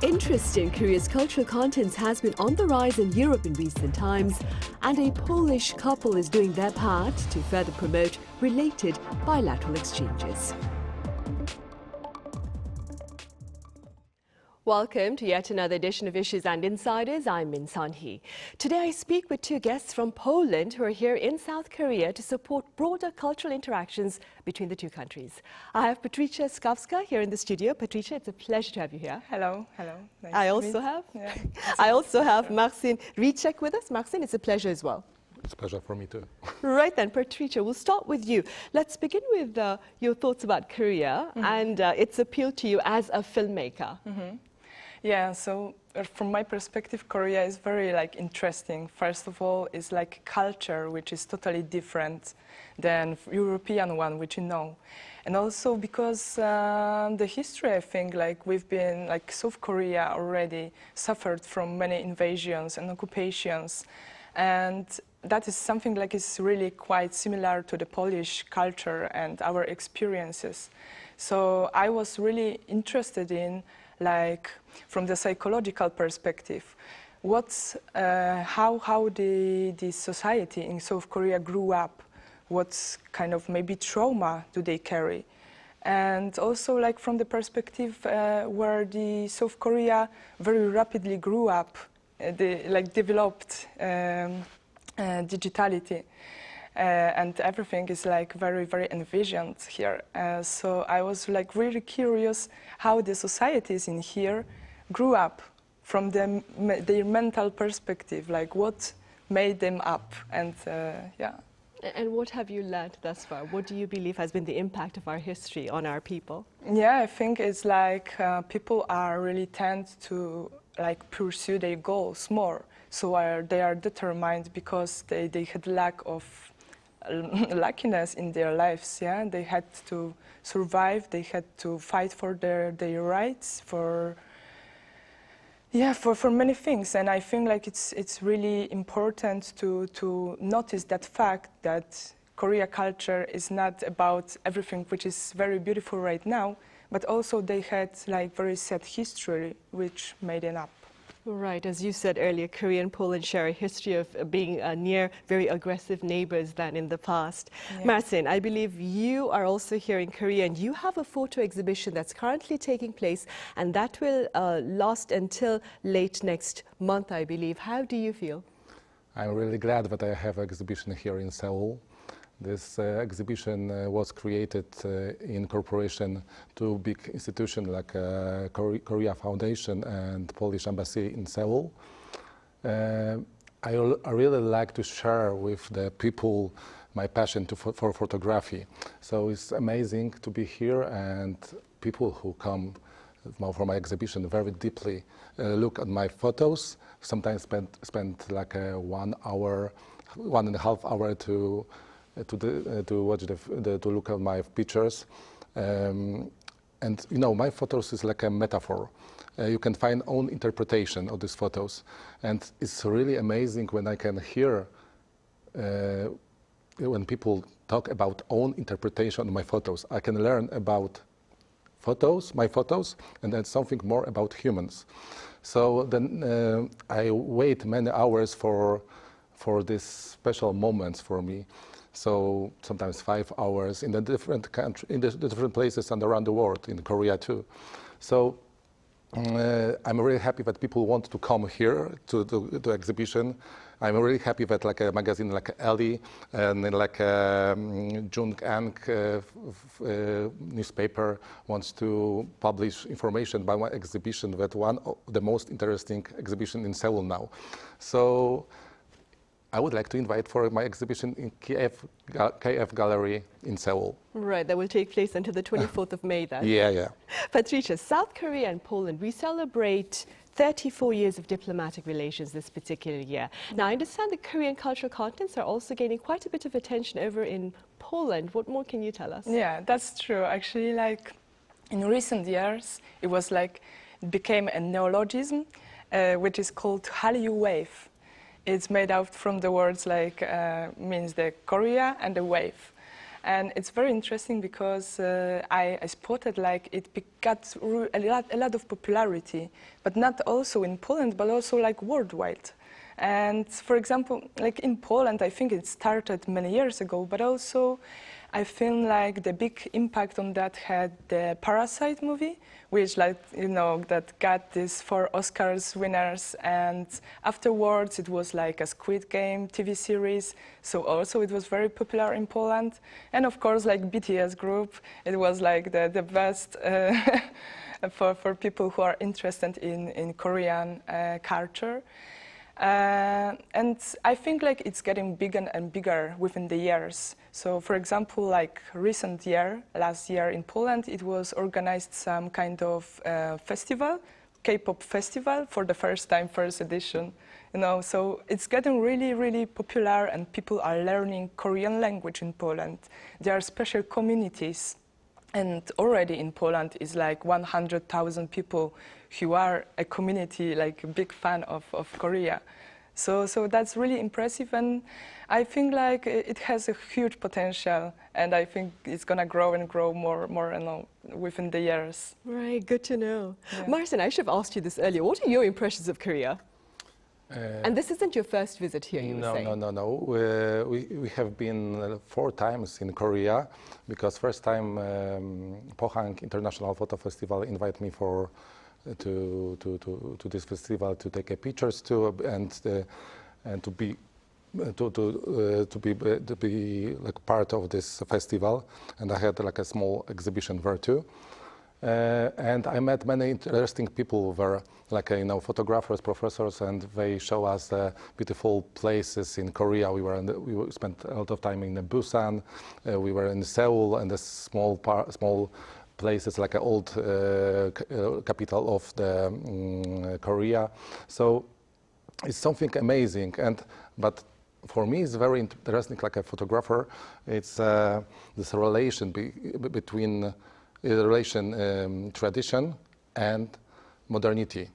Interest in Korea's cultural contents has been on the rise in Europe in recent times, and a Polish couple is doing their part to further promote related bilateral exchanges. Welcome to yet another edition of Issues and Insiders. I'm Min Sunhee. Today I speak with two guests from Poland who are here in South Korea to support broader cultural interactions between the two countries. I have Patrycja Skawska here in the studio. Patrycja, it's a pleasure to have you here. Hello, hello. Nice I to also have Marcin Ryczek with us. Marcin, it's a pleasure as well. It's a pleasure for me too. Right then, Patrycja, we'll start with you. Let's begin with your thoughts about Korea and its appeal to you as a filmmaker. Yeah, so from my perspective, Korea is very interesting. First of all, it's like culture which is totally different than European one, which you know. And also because the history, I think, we've been, South Korea already suffered from many invasions and occupations. And that is something is really quite similar to the Polish culture and our experiences. So I was really interested in, from the psychological perspective, how the society in South Korea grew up, what kind of maybe trauma do they carry, and also from the perspective where the South Korea very rapidly grew up, developed digitality. And everything is very, very envisioned here. So I was really curious how the societies in here grew up from their mental perspective, what made them up, and yeah. And what have you learned thus far? What do you believe has been the impact of our history on our people? Yeah, I think it's people are really tend to pursue their goals more. So they are determined because they had lack of luckiness in their lives. Yeah, they had to survive. They had to fight for their rights, for many things. And I think it's really important to notice that fact that Korea culture is not about everything which is very beautiful right now, but also they had very sad history which made it up. Right, as you said earlier, Korea and Poland share a history of being near very aggressive neighbors than in the past. Yeah. Marcin, I believe you are also here in Korea and you have a photo exhibition that's currently taking place and that will last until late next month, I believe. How do you feel? I'm really glad that I have an exhibition here in Seoul. This exhibition was created in cooperation to big institutions like Korea Foundation and Polish Embassy in Seoul. I really like to share with the people my passion for photography. So it's amazing to be here and people who come for my exhibition very deeply look at my photos, sometimes spend 1 hour, 1.5 hours to watch to look at my pictures, and my photos is like a metaphor. You can find own interpretation of these photos, and it's really amazing when I can hear when people talk about own interpretation of my photos. I can learn about my photos, and then something more about humans. So then I wait many hours for these special moments for me. So sometimes 5 hours in the different countries, in the different places and around the world, in Korea too. So I'm really happy that people want to come here to the exhibition. I'm really happy that a magazine like Ellie and Jung-Ang newspaper wants to publish information about my exhibition. That one of the most interesting exhibition in Seoul now. So I would like to invite for my exhibition in KF Gallery in Seoul. Right, that will take place until the 24th of May then. Yeah. Patrycja, South Korea and Poland, we celebrate 34 years of diplomatic relations this particular year. Now, I understand the Korean cultural contents are also gaining quite a bit of attention over in Poland. What more can you tell us? Yeah, that's true. Actually, in recent years, it was became a neologism, which is called Hallyu Wave. It's made out from the words means the Korea and the wave. And it's very interesting because I spotted like it got a lot of popularity, but not also in Poland, but also like worldwide. And for example, like in Poland, I think it started many years ago, but also I feel like the big impact on that had the Parasite movie, which that got these 4 Oscars winners, and afterwards it was like a Squid Game TV series, so also it was very popular in Poland. And of course, like BTS group, it was like the best for people who are interested in Korean culture. And I think like it's getting bigger and bigger within the years. So for example, like last year in Poland, it was organized some kind of festival, K-pop festival for the first time, first edition. So it's getting really, really popular, and people are learning Korean language in Poland. There are special communities. And already in Poland is like 100,000 people who are a community, like a big fan of Korea. So that's really impressive, and I think like it has a huge potential, and I think it's gonna grow and grow more within the years. Right, good to know. Yeah. Marcin, I should have asked you this earlier. What are your impressions of Korea? And this isn't your first visit here, you were saying? No. We have been 4 times in Korea, because first time Pohang International Photo Festival invited me to this festival to take pictures too, and to be like part of this festival, and I had like a small exhibition there too. And I met many interesting people there, like photographers, professors, and they show us beautiful places in Korea. We spent a lot of time in Busan. We were in Seoul, and the small places like an old capital of the Korea. So it's something amazing. But for me, it's very interesting. Like a photographer, it's this relation between tradition and modernity.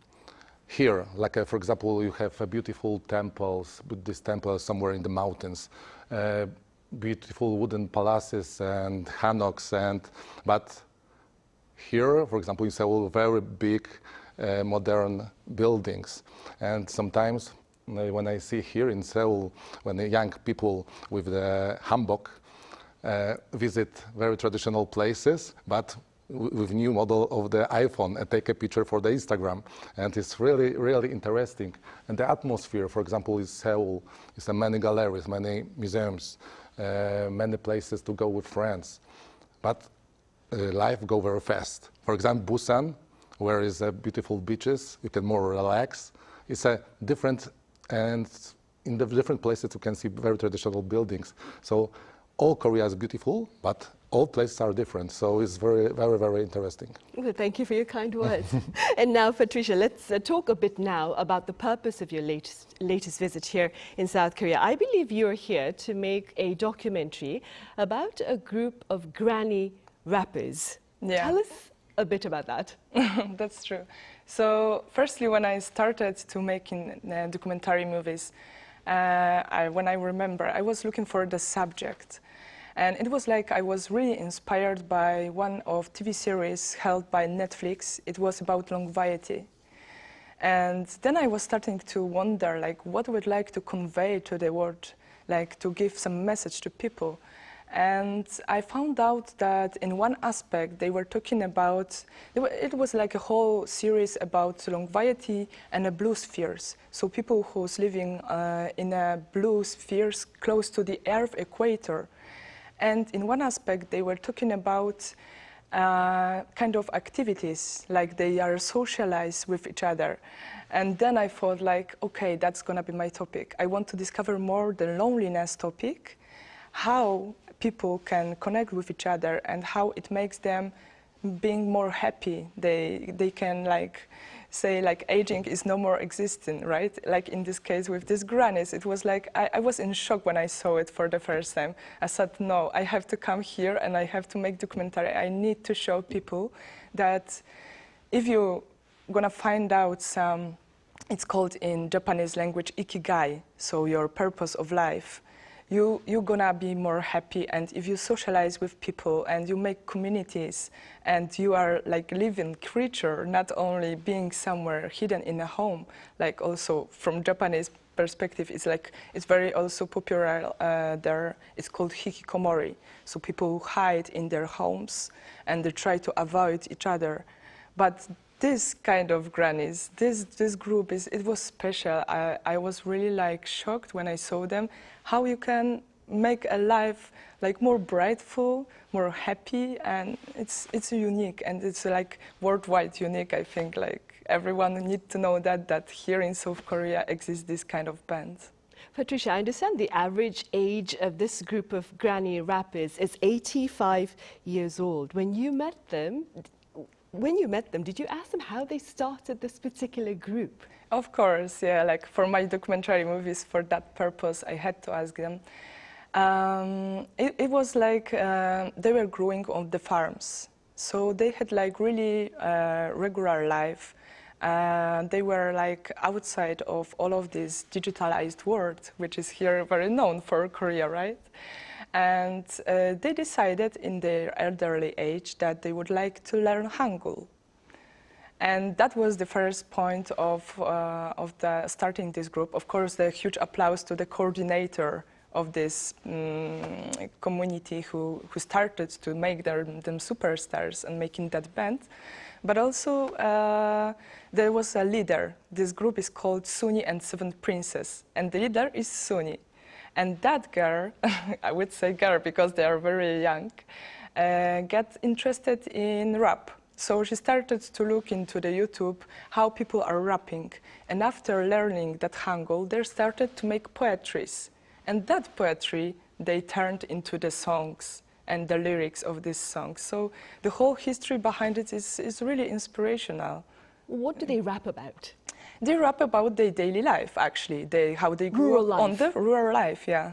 Here, like for example, you have beautiful temples, Buddhist temples somewhere in the mountains, beautiful wooden palaces and hammocks, but here, for example, in Seoul, very big modern buildings. And sometimes when I see here in Seoul, when the young people with the hanbok visit very traditional places, but with new model of the iPhone, and take a picture for the Instagram. And it's really, really interesting. And the atmosphere, for example, in Seoul, is many galleries, many museums, many places to go with friends. But life go very fast. For example, Busan, where is beautiful beaches, you can more relax. It's a different, and in the different places you can see very traditional buildings. So all Korea is beautiful, but all places are different. So it's very, very, very interesting. Well, thank you for your kind words. And now, Patrycja, let's talk a bit now about the purpose of your latest visit here in South Korea. I believe you're here to make a documentary about a group of granny rappers. Yeah. Tell us a bit about that. That's true. So firstly, when I started to making documentary movies, when I remember, I was looking for the subject. And it was like I was really inspired by one of TV series held by Netflix. It was about longevity. And then I was starting to wonder, like, what would I like to convey to the world, like to give some message to people. And I found out that in one aspect they were talking about, it was like a whole series about longevity and blue spheres. So people who's living in a blue spheres close to the Earth equator. And in one aspect they were talking about kind of activities, like they are socialized with each other. And then I thought like, okay, that's gonna be my topic. I want to discover more the loneliness topic, how people can connect with each other and how it makes them being more happy. They can like say like aging is no more existing, right? Like in this case with these grannies, it was like I was in shock when I saw it for the first time. I said, no, I have to come here and I have to make documentary. I need to show people that if you're gonna find out some, it's called in Japanese language ikigai, so your purpose of life. you're gonna be more happy, and if you socialize with people and you make communities and you are like living creature, not only being somewhere hidden in a home, like also from Japanese perspective, it's very also popular there. It's called hikikomori. So people who hide in their homes and they try to avoid each other. But this kind of grannies, this group it was special. I was really like shocked when I saw them, how you can make a life like more brightful, more happy, and it's unique, and it's like worldwide unique. I think like everyone needs to know that here in South Korea exists this kind of band. Patrycja, I understand the average age of this group of granny rappers is 85 years old. When you met them, did you ask them how they started this particular group? Of course, yeah. Like for my documentary movies, for that purpose, I had to ask them. It was like they were growing on the farms, so they had like really regular life. They were like outside of all of this digitalized world, which is here very known for Korea, right? And they decided in their elderly age that they would like to learn Hangul. And that was the first point of starting this group. Of course, the huge applause to the coordinator of this community who started to make them superstars and making that band. But also, there was a leader. This group is called Sunhee and Seven Princes, and the leader is Sunhee. And that girl, I would say girl because they are very young, got interested in rap. So she started to look into the YouTube how people are rapping. And after learning that Hangul, they started to make poetries. And that poetry, they turned into the songs and the lyrics of these songs. So the whole history behind it is really inspirational. What do they rap about? They rap about their daily life, actually. How they grew up on the rural life, yeah.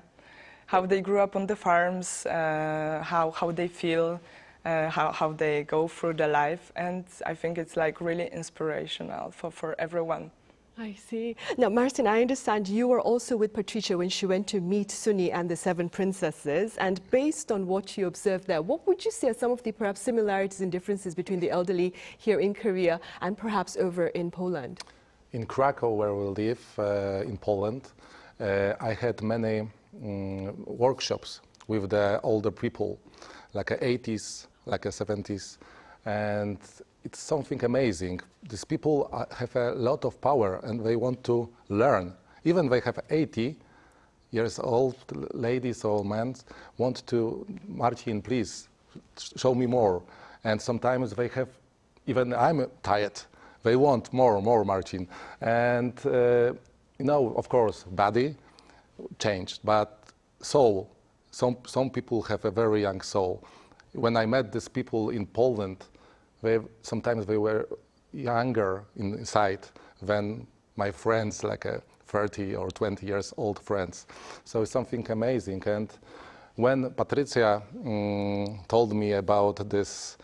How they grew up on the farms, how they feel, how they go through the life. And I think it's like really inspirational for everyone. I see. Now, Marcin, I understand you were also with Patrycja when she went to meet Sunhee and the Seven Princesses. And based on what you observed there, what would you say are some of the perhaps similarities and differences between the elderly here in Korea and perhaps over in Poland? In Krakow, where we live, in Poland, I had many workshops with the older people, like 80s, like 70s, and it's something amazing. These people have a lot of power and they want to learn. Even they have 80 years old ladies or men want to, Marcin, please show me more. And sometimes they have, even I'm tired. They want more, Marcin. And, you know, of course, body changed, but soul, some people have a very young soul. When I met these people in Poland, sometimes they were younger inside than my friends, like 30 or 20 years old friends. So it's something amazing. And when Patrycja told me about this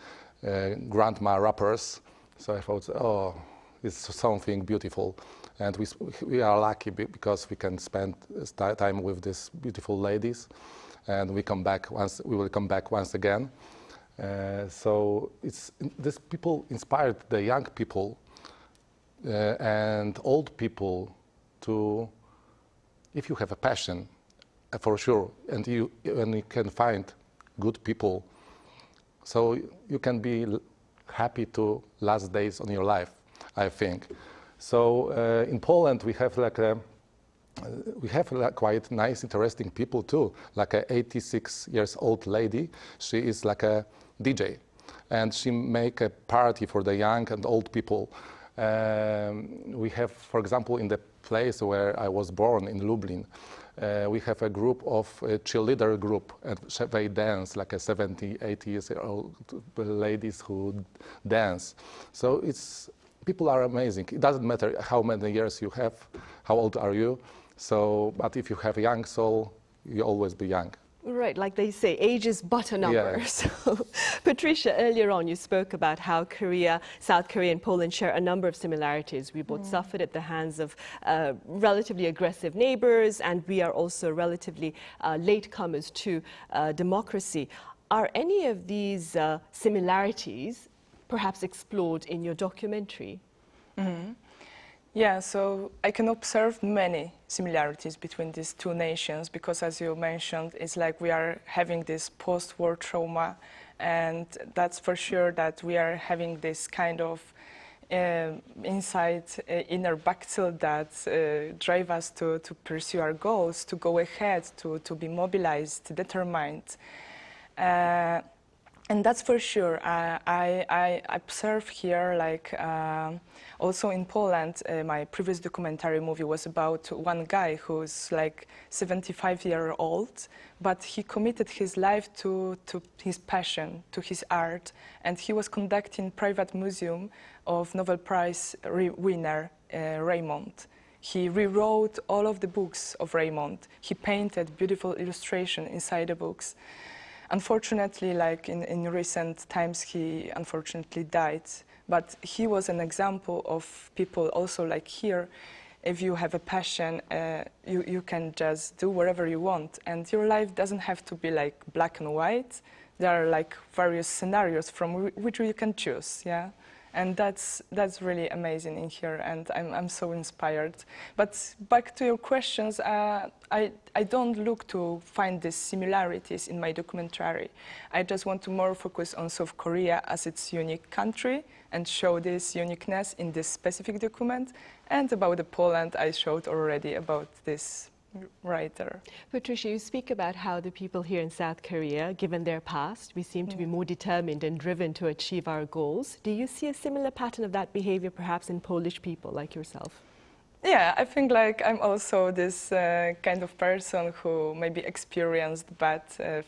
grandma rappers, so I thought, oh, it's something beautiful. And we are lucky because we can spend time with these beautiful ladies, and we will come back once again. So these people inspired the young people and old people to, if you have a passion, for sure, and you can find good people, so you can be happy to last days on your life, I think. So in Poland we have quite nice, interesting people too. Like a 86 years old lady, she is like a DJ, and she make a party for the young and old people. We have, for example, in the place where I was born in Lublin, we have a group of a cheerleader group, and they dance like a 70, 80 years old ladies who dance. So people are amazing. It doesn't matter how many years you have, how old are you. So, but if you have a young soul, you'll always be young. Right, like they say, age is but a number. Yeah. So, Patrycja, earlier on you spoke about how Korea, South Korea and Poland share a number of similarities. We both suffered at the hands of relatively aggressive neighbors, and we are also relatively latecomers to democracy. Are any of these similarities perhaps explored in your documentary? Yeah, so I can observe many similarities between these two nations because, as you mentioned, it's like we are having this post-war trauma, and that's for sure that we are having this kind of inside inner battle that drive us to pursue our goals, to go ahead, to be mobilized, determined. And that's for sure. I observe here, like, also in Poland, my previous documentary movie was about one guy who's like 75-year-old, but he committed his life to his passion, to his art, and he was conducting private museum of Nobel Prize winner Raymond. He rewrote all of the books of Raymond. He painted beautiful illustration inside the books. Unfortunately, like in recent times, he unfortunately died. But he was an example of people also like here. If you have a passion, you can just do whatever you want. And your life doesn't have to be like black and white. There are like various scenarios from which you can choose, yeah? And that's really amazing in here, and I'm so inspired. But back to your questions, I don't look to find these similarities in my documentary. I just want to more focus on South Korea as its unique country and show this uniqueness in this specific document. And about the Poland, I showed already about this writer. Patrycja, you speak about how the people here in South Korea, given their past, we seem to be more determined and driven to achieve our goals. Do you see a similar pattern of that behavior perhaps in Polish people like yourself? Yeah, I think like I'm also this kind of person who maybe experienced bad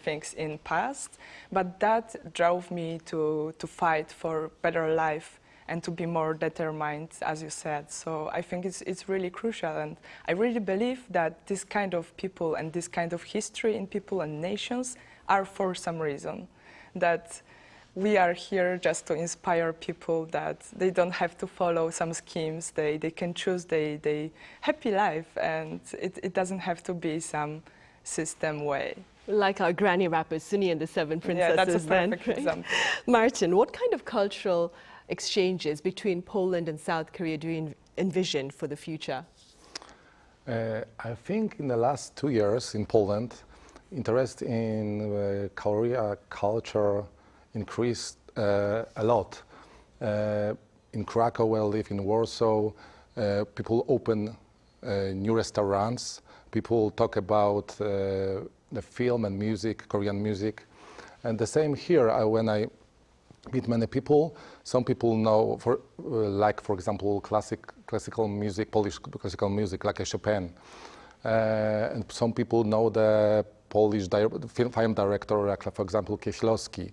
things in past, but that drove me to fight for better life and to be more determined, as you said. So I think it's really crucial, and I really believe that this kind of people and this kind of history in people and nations are for some reason. That we are here just to inspire people that they don't have to follow some schemes, they can choose their happy life, and it doesn't have to be some system way. Like our granny rappers, Sunhee and the Seven Princesses. Yeah, that's a then, perfect right? example. Marcin, what kind of cultural exchanges between Poland and South Korea do you envision for the future? I think in the last 2 years in Poland, interest in Korea culture increased a lot. In Krakow, where I live in Warsaw, people open new restaurants. People talk about the film and music, Korean music. And the same here, when I meet many people. Some people know, for example, classical music, Polish classical music, like a Chopin. And some people know the Polish film director, like, for example, Kieślowski,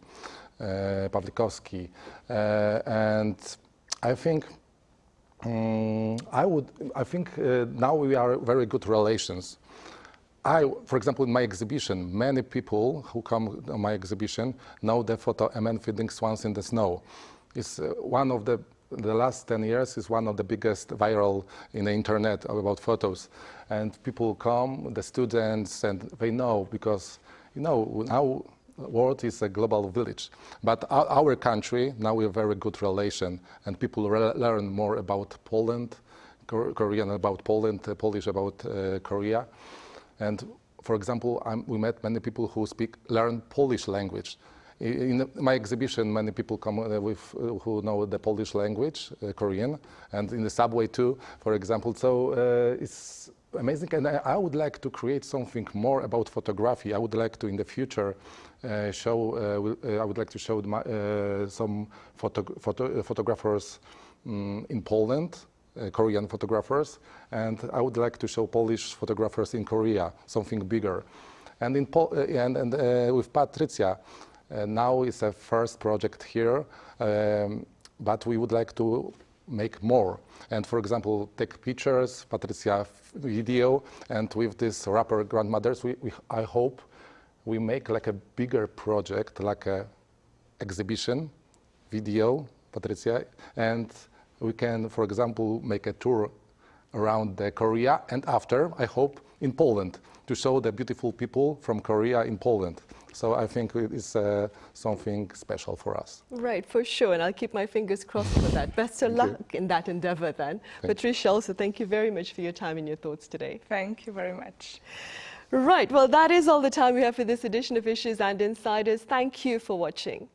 Pawlikowski. And I think now we are very good relations. For example, in my exhibition, many people who come to my exhibition know the photo "A Man Feeding Swans in the Snow." It's one of the last 10 years is one of the biggest viral in the internet about photos. And people come, the students, and they know because, now the world is a global village. But our country, now we have very good relation, and people learn more about Poland, Korean about Poland, Polish about Korea. And for example, we met many people who learn Polish language. In my exhibition, many people come who know the Polish language, Korean, and in the subway too, for example. So it's amazing, and I would like to create something more about photography. I would like to, in the future, I would like to show some photographers in Poland. Korean photographers, and I would like to show Polish photographers in Korea, something bigger. And with Patrycja, now it's a first project here, but we would like to make more. And for example, take pictures, Patrycja video, and with these rapper grandmothers, I hope we make like a bigger project, like a exhibition, video, Patrycja, and we can, for example, make a tour around Korea, and after, I hope, in Poland, to show the beautiful people from Korea in Poland. So I think it's something special for us. Right, for sure, and I'll keep my fingers crossed for that. Best of luck in that endeavor then. Patrycja, also thank you very much for your time and your thoughts today. Thank you very much. Right, well, that is all the time we have for this edition of Issues and Insiders. Thank you for watching.